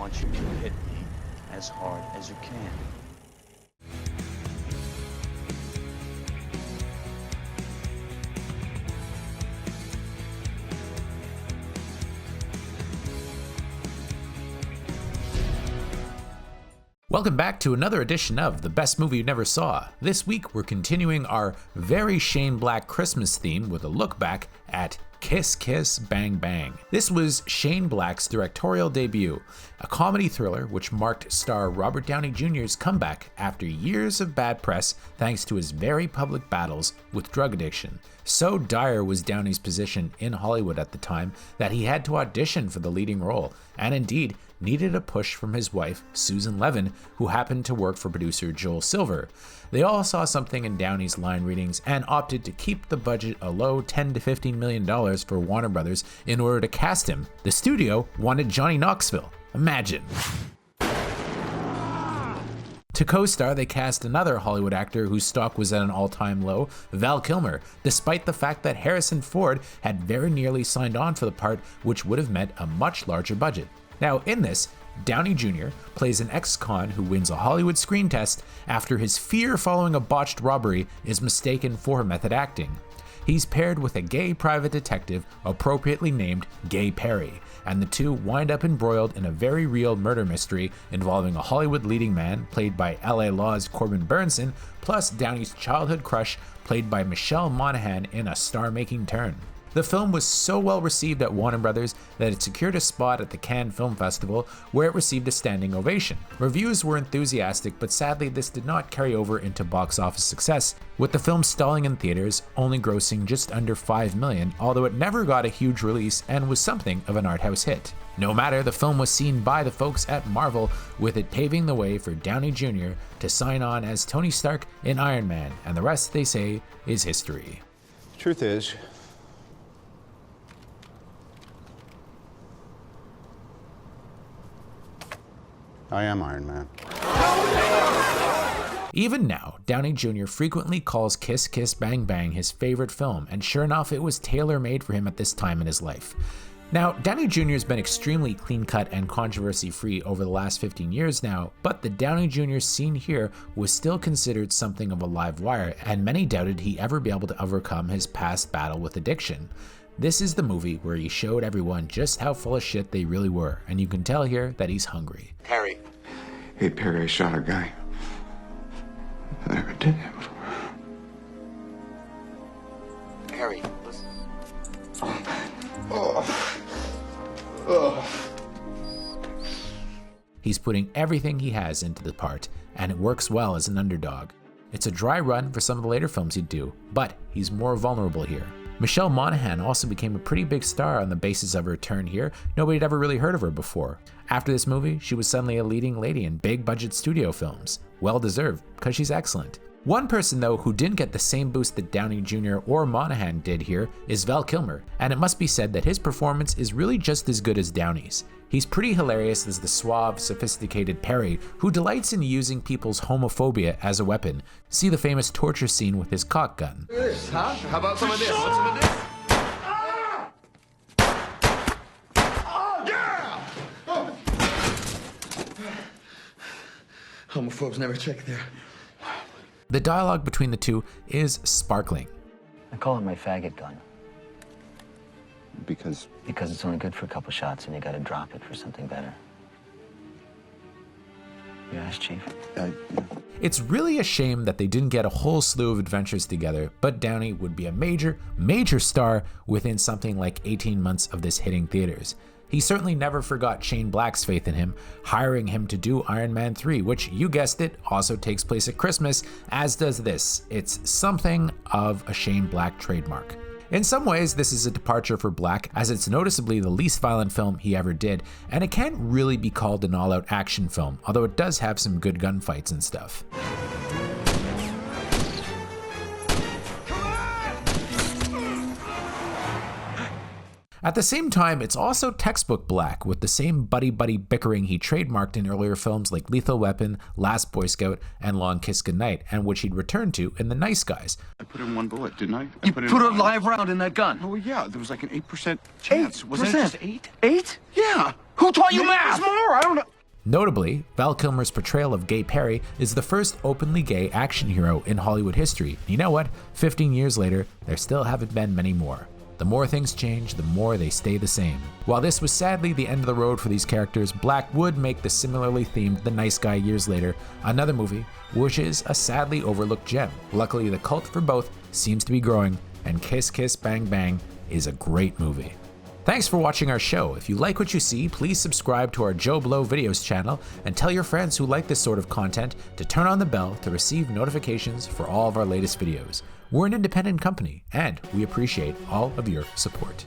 want you to hit me as hard as you can. Welcome back to another edition of The Best Movie You Never Saw. This week we're continuing our very Shane Black Christmas theme with a look back at Kiss Kiss Bang Bang. This was Shane Black's directorial debut, a comedy thriller which marked star Robert Downey Jr.'s comeback after years of bad press thanks to his very public battles with drug addiction. So dire was Downey's position in Hollywood at the time that he had to audition for the leading role, and indeed needed a push from his wife, Susan Levin, who happened to work for producer Joel Silver. They all saw something in Downey's line readings and opted to keep the budget a low $10 to $15 million for Warner Brothers in order to cast him. The studio wanted Johnny Knoxville. Imagine. To co-star, they cast another Hollywood actor whose stock was at an all-time low, Val Kilmer, despite the fact that Harrison Ford had very nearly signed on for the part, which would have meant a much larger budget. Now, in this, Downey Jr. plays an ex-con who wins a Hollywood screen test after his fear following a botched robbery is mistaken for method acting. He's paired with a gay private detective appropriately named Gay Perry, and the two wind up embroiled in a very real murder mystery involving a Hollywood leading man played by LA Law's Corbin Burnson, plus Downey's childhood crush played by Michelle Monaghan in a star-making turn. The film was so well received at Warner Brothers that it secured a spot at the Cannes Film Festival, where it received a standing ovation. Reviews were enthusiastic, but sadly this did not carry over into box office success, with the film stalling in theaters, only grossing just under $5 million, although it never got a huge release and was something of an art house hit. No matter, the film was seen by the folks at Marvel, with it paving the way for Downey Jr. to sign on as Tony Stark in Iron Man, and the rest, they say, is history. Truth is, I am Iron Man. Even now, Downey Jr. frequently calls Kiss Kiss Bang Bang his favorite film, and sure enough, it was tailor-made for him at this time in his life. Now, Downey Jr. has been extremely clean-cut and controversy-free over the last 15 years now, but the Downey Jr. seen here was still considered something of a live wire, and many doubted he'd ever be able to overcome his past battle with addiction. This is the movie where he showed everyone just how full of shit they really were, and you can tell here that he's hungry. Perry. Hey, Perry, I shot a guy. I never did that before. Perry, listen. He's putting everything he has into the part, and it works well as an underdog. It's a dry run for some of the later films he'd do, but he's more vulnerable here. Michelle Monaghan also became a pretty big star on the basis of her return here. Nobody had ever really heard of her before. After this movie, she was suddenly a leading lady in big budget studio films. Well deserved, because she's excellent. One person though who didn't get the same boost that Downey Jr. or Monaghan did here is Val Kilmer, and it must be said that his performance is really just as good as Downey's. He's pretty hilarious as the suave, sophisticated Perry, who delights in using people's homophobia as a weapon. See the famous torture scene with his cock gun. Look at this, huh? How about some of this? Want some of this? Oh, yeah! Homophobes never check there. The dialogue between the two is sparkling. I call it my faggot gun. Because Because it's only good for a couple shots and you gotta drop it for something better. Yes, Chief. It's really a shame that they didn't get a whole slew of adventures together, but Downey would be a major star within something like 18 months of this hitting theaters. He certainly never forgot Shane Black's faith in him, hiring him to do Iron Man 3, which, you guessed it, also takes place at Christmas, as does this. It's something of a Shane Black trademark. In some ways, this is a departure for Black, as it's noticeably the least violent film he ever did, and it can't really be called an all-out action film, although it does have some good gunfights and stuff. At the same time, it's also textbook Black, with the same buddy-buddy bickering he trademarked in earlier films like Lethal Weapon, Last Boy Scout, and Long Kiss Goodnight, and which he'd returned to in The Nice Guys. I put in one bullet, didn't I? You put a live round in that gun. Oh, yeah, there was like an 8% chance. Was it just 8? 8? Yeah. Who taught you Maybe math? there's more, I don't know. Notably, Val Kilmer's portrayal of Gay Perry is the first openly gay action hero in Hollywood history. You know what? 15 years later, there still haven't been many more. The more things change, the more they stay the same. While this was sadly the end of the road for these characters, Black would make the similarly themed The Nice Guy years later, another movie which is a sadly overlooked gem. Luckily, the cult for both seems to be growing, and Kiss Kiss Bang Bang is a great movie. Thanks for watching our show. If you like what you see, please subscribe to our JOBLO Videos channel and tell your friends who like this sort of content to turn on the bell to receive notifications for all of our latest videos. We're an independent company, and we appreciate all of your support.